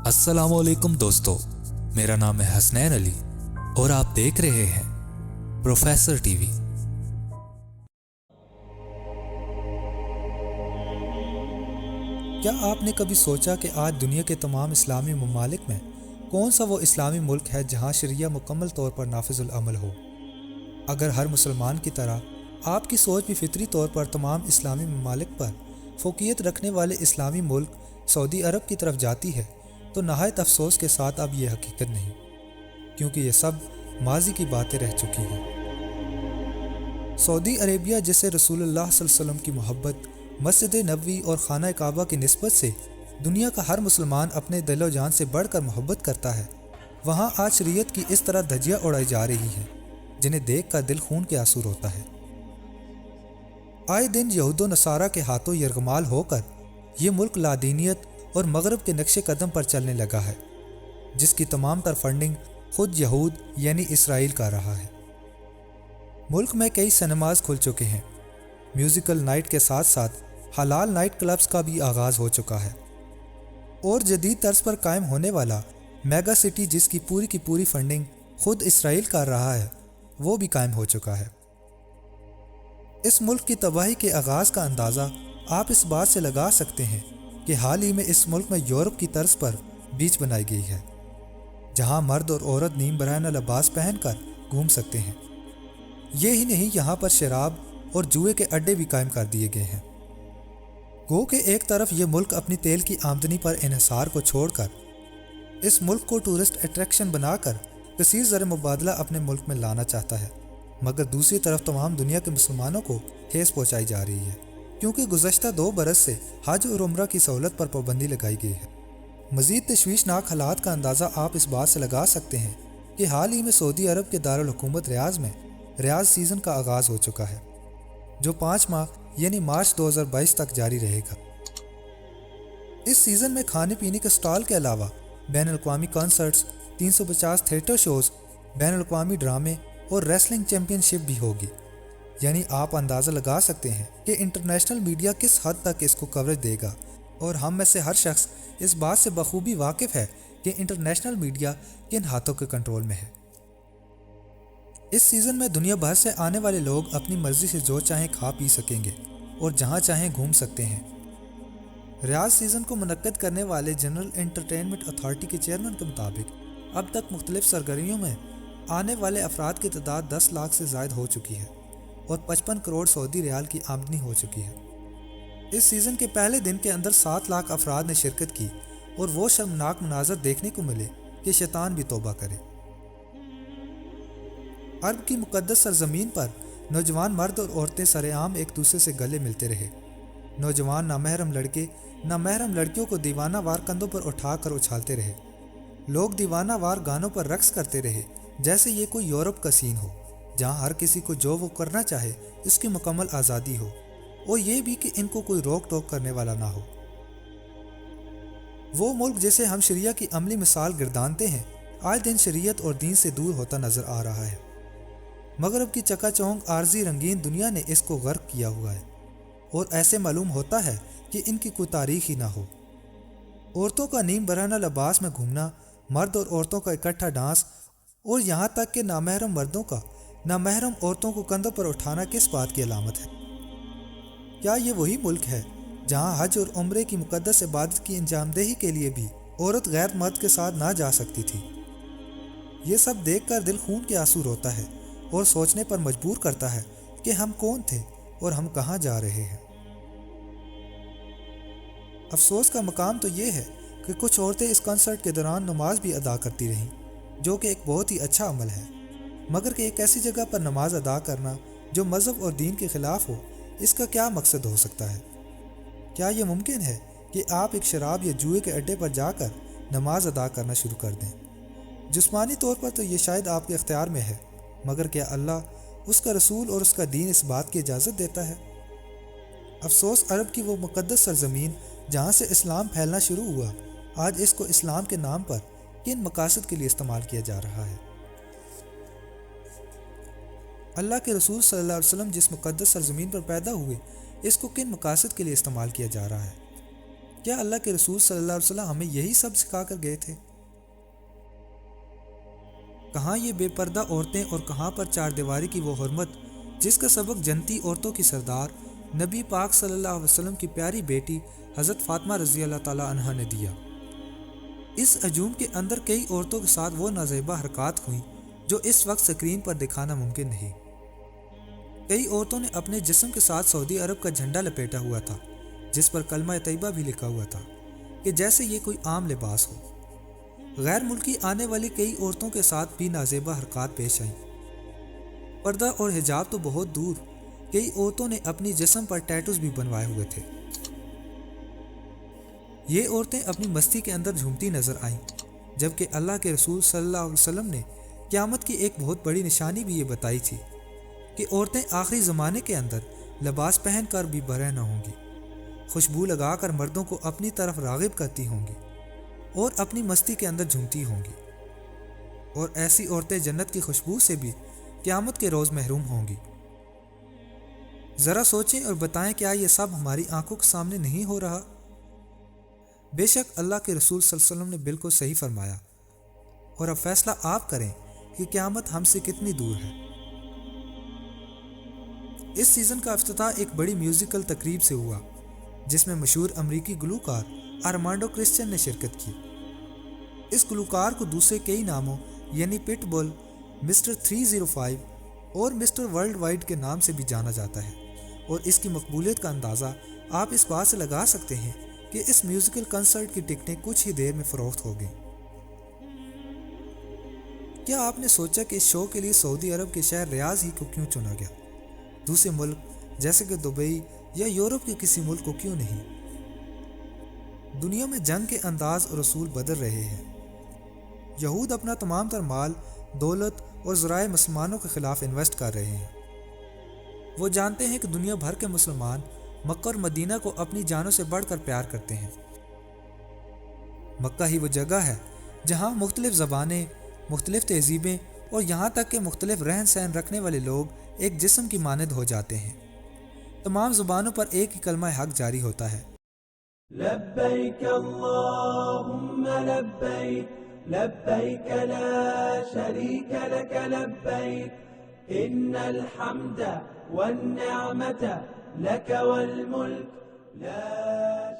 السلام علیکم دوستو، میرا نام ہے حسنین علی اور آپ دیکھ رہے ہیں پروفیسر ٹی وی۔ کیا آپ نے کبھی سوچا کہ آج دنیا کے تمام اسلامی ممالک میں کون سا وہ اسلامی ملک ہے جہاں شریعہ مکمل طور پر نافذ العمل ہو؟ اگر ہر مسلمان کی طرح آپ کی سوچ بھی فطری طور پر تمام اسلامی ممالک پر فوقیت رکھنے والے اسلامی ملک سعودی عرب کی طرف جاتی ہے تو نہایت افسوس کے ساتھ اب یہ حقیقت نہیں، کیونکہ یہ سب ماضی کی باتیں رہ چکی ہیں۔ سعودی عربیہ جسے رسول اللہ صلی اللہ علیہ وسلم کی محبت، مسجد نبوی اور خانہ کعبہ کی نسبت سے دنیا کا ہر مسلمان اپنے دل و جان سے بڑھ کر محبت کرتا ہے، وہاں آج شریعت کی اس طرح دھجیاں اڑائی جا رہی ہیں جنہیں دیکھ کر دل خون کے آنسو روتا ہے۔ آئے دن یہود و نصارہ کے ہاتھوں یرغمال ہو کر یہ ملک لادینیت اور مغرب کے نقش قدم پر چلنے لگا ہے، جس کی تمام تر فنڈنگ خود یہود یعنی اسرائیل کا رہا ہے۔ ملک میں کئی سنیماز کھل چکے ہیں، میوزیکل نائٹ کے ساتھ ساتھ حلال نائٹ کلبز کا بھی آغاز ہو چکا ہے، اور جدید طرز پر قائم ہونے والا میگا سٹی جس کی پوری فنڈنگ خود اسرائیل کر رہا ہے وہ بھی قائم ہو چکا ہے۔ اس ملک کی تباہی کے آغاز کا اندازہ آپ اس بات سے لگا سکتے ہیں کہ حال ہی میں اس ملک میں یورپ کی طرز پر بیچ بنائی گئی ہے، جہاں مرد اور عورت نیم برہنہ لباس پہن کر گھوم سکتے ہیں۔ یہی نہیں، یہاں پر شراب اور جوئے کے اڈے بھی قائم کر دیے گئے ہیں۔ گو کہ ایک طرف یہ ملک اپنی تیل کی آمدنی پر انحصار کو چھوڑ کر اس ملک کو ٹورسٹ اٹریکشن بنا کر کثیر زر مبادلہ اپنے ملک میں لانا چاہتا ہے، مگر دوسری طرف تمام دنیا کے مسلمانوں کو ٹھیس پہنچائی جا رہی ہے، کیونکہ گزشتہ 2 برس سے حج اور عمرہ کی سہولت پر پابندی لگائی گئی ہے۔ مزید تشویشناک حالات کا اندازہ آپ اس بات سے لگا سکتے ہیں کہ حال ہی میں سعودی عرب کے دارالحکومت ریاض میں ریاض سیزن کا آغاز ہو چکا ہے، جو 5 ماہ یعنی مارچ 2022 تک جاری رہے گا۔ اس سیزن میں کھانے پینے کے سٹال کے علاوہ بین الاقوامی کنسرٹس، 350 تھیٹر شوز، بین الاقوامی ڈرامے اور ریسلنگ چیمپئن شپ بھی ہوگی۔ یعنی آپ اندازہ لگا سکتے ہیں کہ انٹرنیشنل میڈیا کس حد تک اس کو کوریج دے گا، اور ہم میں سے ہر شخص اس بات سے بخوبی واقف ہے کہ انٹرنیشنل میڈیا کن ہاتھوں کے کنٹرول میں ہے۔ اس سیزن میں دنیا بھر سے آنے والے لوگ اپنی مرضی سے جو چاہیں کھا پی سکیں گے اور جہاں چاہیں گھوم سکتے ہیں۔ ریاض سیزن کو منعقد کرنے والے جنرل انٹرٹینمنٹ اتھارٹی کے چیئرمین کے مطابق اب تک مختلف سرگرمیوں میں آنے والے افراد کی تعداد 10 لاکھ سے زائد ہو چکی ہے اور 55 کروڑ سعودی ریال کی آمدنی ہو چکی ہے۔ اس سیزن کے پہلے دن کے اندر 7 لاکھ افراد نے شرکت کی اور وہ شرمناک مناظر دیکھنے کو ملے کہ شیطان بھی توبہ کرے۔ عرب کی مقدس سرزمین پر نوجوان مرد اور عورتیں سرعام ایک دوسرے سے گلے ملتے رہے۔ نوجوان نامحرم لڑکے نامحرم لڑکیوں کو دیوانہ وار کندھوں پر اٹھا کر اچھالتے رہے۔ لوگ دیوانہ وار گانوں پر رقص کرتے رہے جیسے یہ کوئی یورپ کا سین ہو، جہاں ہر کسی کو جو وہ کرنا چاہے اس کی مکمل آزادی ہو، اور یہ بھی کہ ان کو کوئی روک ٹوک کرنے والا نہ ہو۔ وہ ملک جسے ہم شریعہ کی عملی مثال گردانتے ہیں آج دن شریعت اور دین سے دور ہوتا نظر آ رہا ہے۔ مغرب کی چکا چوند عارضی رنگین دنیا نے اس کو غرق کیا ہوا ہے، اور ایسے معلوم ہوتا ہے کہ ان کی کوئی تاریخ ہی نہ ہو۔ عورتوں کا نیم برہنہ لباس میں گھومنا، مرد اور عورتوں کا اکٹھا ڈانس، اور یہاں تک کہ نامحرم مردوں کا نامحرم عورتوں کو کندھوں پر اٹھانا کس بات کی علامت ہے؟ کیا یہ وہی ملک ہے جہاں حج اور عمرے کی مقدس عبادت کی انجام دہی کے لیے بھی عورت غیر مرد کے ساتھ نہ جا سکتی تھی؟ یہ سب دیکھ کر دل خون کے آنسو روتا ہے اور سوچنے پر مجبور کرتا ہے کہ ہم کون تھے اور ہم کہاں جا رہے ہیں۔ افسوس کا مقام تو یہ ہے کہ کچھ عورتیں اس کنسرٹ کے دوران نماز بھی ادا کرتی رہیں، جو کہ ایک بہت ہی اچھا عمل ہے، مگر کہ ایک ایسی جگہ پر نماز ادا کرنا جو مذہب اور دین کے خلاف ہو، اس کا کیا مقصد ہو سکتا ہے؟ کیا یہ ممکن ہے کہ آپ ایک شراب یا جوئے کے اڈے پر جا کر نماز ادا کرنا شروع کر دیں؟ جسمانی طور پر تو یہ شاید آپ کے اختیار میں ہے، مگر کیا اللہ، اس کا رسول اور اس کا دین اس بات کی اجازت دیتا ہے؟ افسوس، عرب کی وہ مقدس سرزمین جہاں سے اسلام پھیلنا شروع ہوا، آج اس کو اسلام کے نام پر کن مقاصد کے لیے استعمال کیا جا رہا ہے؟ اللہ کے رسول صلی اللہ علیہ وسلم جس مقدس سرزمین پر پیدا ہوئے، اس کو کن مقاصد کے لیے استعمال کیا جا رہا ہے؟ کیا اللہ کے رسول صلی اللہ علیہ وسلم ہمیں یہی سب سکھا کر گئے تھے؟ کہاں یہ بے پردہ عورتیں اور کہاں پر چار دیواری کی وہ حرمت جس کا سبق جنتی عورتوں کی سردار نبی پاک صلی اللہ علیہ وسلم کی پیاری بیٹی حضرت فاطمہ رضی اللہ تعالیٰ عنہا نے دیا۔ اس ہجوم کے اندر کئی عورتوں کے ساتھ وہ نازیبہ حرکات ہوئیں جو اس وقت سکرین پر دکھانا ممکن نہیں۔ کئی عورتوں نے اپنے جسم کے ساتھ سعودی عرب کا جھنڈا لپیٹا ہوا تھا جس پر کلمہ طیبہ بھی لکھا ہوا تھا کہ جیسے یہ کوئی عام لباس ہو۔ غیر ملکی آنے والی کئی عورتوں کے ساتھ بھی نازیبہ حرکات پیش آئیں۔ پردہ اور حجاب تو بہت دور، کئی عورتوں نے اپنی جسم پر ٹیٹوز بھی بنوائے ہوئے تھے۔ یہ عورتیں اپنی مستی کے اندر جھومتی نظر آئیں، جبکہ اللہ کے رسول صلی اللہ علیہ وسلم نے قیامت کی ایک بہت بڑی نشانی بھی یہ بتائی تھی کہ عورتیں آخری زمانے کے اندر لباس پہن کر بھی برہنہ نہ ہوں گی، خوشبو لگا کر مردوں کو اپنی طرف راغب کرتی ہوں گی اور اپنی مستی کے اندر جھومتی ہوں گی، اور ایسی عورتیں جنت کی خوشبو سے بھی قیامت کے روز محروم ہوں گی۔ ذرا سوچیں اور بتائیں کیا یہ سب ہماری آنکھوں کے سامنے نہیں ہو رہا؟ بے شک اللہ کے رسول صلی اللہ علیہ وسلم نے بالکل صحیح فرمایا، اور اب فیصلہ آپ کریں کہ قیامت ہم سے کتنی دور ہے۔ اس سیزن کا افتتاح ایک بڑی میوزیکل تقریب سے ہوا جس میں مشہور امریکی گلوکار آرمانڈو کرسچن نے شرکت کی۔ اس گلوکار کو دوسرے کئی ناموں یعنی پٹ بل، مسٹر 305 اور مسٹر ورلڈ وائڈ کے نام سے بھی جانا جاتا ہے، اور اس کی مقبولیت کا اندازہ آپ اس بات سے لگا سکتے ہیں کہ اس میوزیکل کنسرٹ کی ٹکٹیں کچھ ہی دیر میں فروخت ہو گئیں۔ کیا آپ نے سوچا کہ اس شو کے لیے سعودی عرب کے شہر ریاض ہی کو کیوں چنا گیا؟ دوسرے ملک جیسے کہ دبئی یا یورپ کے کسی ملک کو کیوں نہیں؟ دنیا میں جنگ کے انداز اور اصول بدل رہے ہیں۔ یہود اپنا تمام تر مال، دولت اور ذرائع مسلمانوں کے خلاف انویسٹ کر رہے ہیں۔ وہ جانتے ہیں کہ دنیا بھر کے مسلمان مکہ اور مدینہ کو اپنی جانوں سے بڑھ کر پیار کرتے ہیں۔ مکہ ہی وہ جگہ ہے جہاں مختلف زبانیں، مختلف تہذیبیں اور یہاں تک کہ مختلف رہن سہن رکھنے والے لوگ ایک جسم کی مانند ہو جاتے ہیں۔ تمام زبانوں پر ایک ہی کلمہ حق جاری ہوتا ہے۔ لبیک اللہم لبیک لبیک لا شریک لک لبیک ان الحمد والنعمت لک والملک لا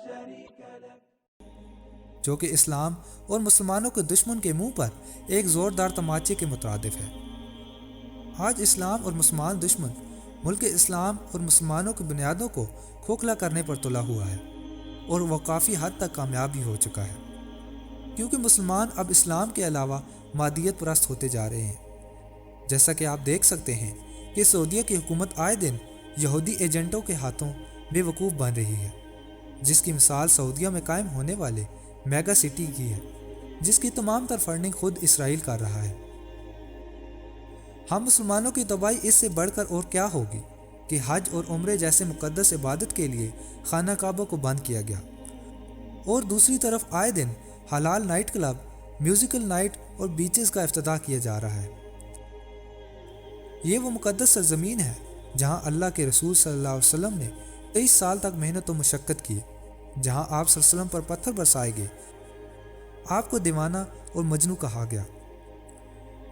شریک لک، جو کہ اسلام اور مسلمانوں کے دشمن کے منہ پر ایک زوردار تماچے کے مترادف ہے۔ آج اسلام اور مسلمان دشمن ملک اسلام اور مسلمانوں کی بنیادوں کو کھوکھلا کرنے پر تلا ہوا ہے، اور وہ کافی حد تک کامیاب بھی ہو چکا ہے، کیونکہ مسلمان اب اسلام کے علاوہ مادیت پرست ہوتے جا رہے ہیں۔ جیسا کہ آپ دیکھ سکتے ہیں کہ سعودیہ کی حکومت آئے دن یہودی ایجنٹوں کے ہاتھوں بے وقوف بن رہی ہے، جس کی مثال سعودیہ میں قائم ہونے والے میگا سٹی کی ہے، جس کی تمام تر فنڈنگ خود اسرائیل کر رہا ہے۔ ہم مسلمانوں کی تباہی اس سے بڑھ کر اور کیا ہوگی کہ حج اور عمرے جیسے مقدس عبادت کے لیے خانہ کعبہ کو بند کیا گیا، اور دوسری طرف آئے دن حلال نائٹ کلب، میوزیکل نائٹ اور بیچز کا افتتاح کیا جا رہا ہے۔ یہ وہ مقدس سرزمین ہے جہاں اللہ کے رسول صلی اللہ علیہ وسلم نے 23 سال تک محنت و مشقت کی، جہاں آپ صلی اللہ علیہ وسلم پر پتھر برسائے گئے، آپ کو دیوانہ اور مجنو کہا گیا،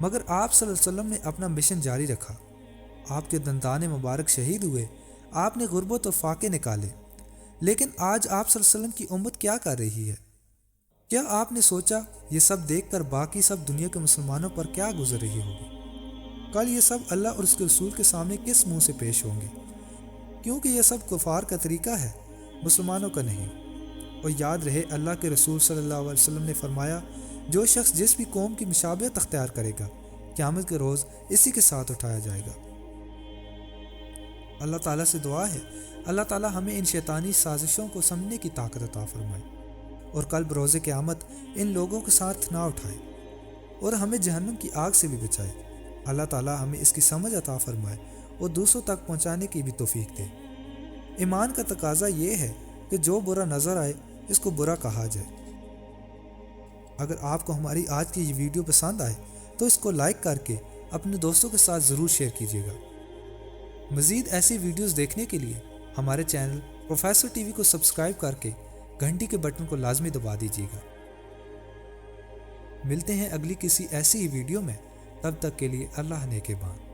مگر آپ صلی اللہ علیہ وسلم نے اپنا مشن جاری رکھا۔ آپ کے دندان مبارک شہید ہوئے، آپ نے غربت اور فاقے نکالے، لیکن آج آپ صلی اللہ علیہ وسلم کی امت کیا کر رہی ہے؟ کیا آپ نے سوچا یہ سب دیکھ کر باقی سب دنیا کے مسلمانوں پر کیا گزر رہی ہوگی؟ کل یہ سب اللہ اور اس کے رسول کے سامنے کس منہ سے پیش ہوں گے؟ کیونکہ یہ سب کفار کا طریقہ ہے، مسلمانوں کا نہیں۔ اور یاد رہے اللہ کے رسول صلی اللہ علیہ وسلم نے فرمایا، جو شخص جس بھی قوم کی مشابہت اختیار کرے گا، قیامت کے روز اسی کے ساتھ اٹھایا جائے گا۔ اللہ تعالیٰ سے دعا ہے اللہ تعالیٰ ہمیں ان شیطانی سازشوں کو سمجھنے کی طاقت عطا فرمائے، اور کل بروز قیامت ان لوگوں کے ساتھ نہ اٹھائے، اور ہمیں جہنم کی آگ سے بھی بچائے۔ اللہ تعالیٰ ہمیں اس کی سمجھ عطا فرمائے اور دوسروں تک پہنچانے کی بھی توفیق دے۔ ایمان کا تقاضا یہ ہے کہ جو برا نظر آئے اس کو برا کہا جائے۔ اگر آپ کو ہماری آج کی یہ ویڈیو پسند آئے تو اس کو لائک کر کے اپنے دوستوں کے ساتھ ضرور شیئر کیجیے گا۔ مزید ایسی ویڈیوز دیکھنے کے لیے ہمارے چینل پروفیسر ٹی وی کو سبسکرائب کر کے گھنٹی کے بٹن کو لازمی دبا دیجیے گا۔ ملتے ہیں اگلی کسی ایسی ہی ویڈیو میں، تب تک کے لیے اللہ نگہبان۔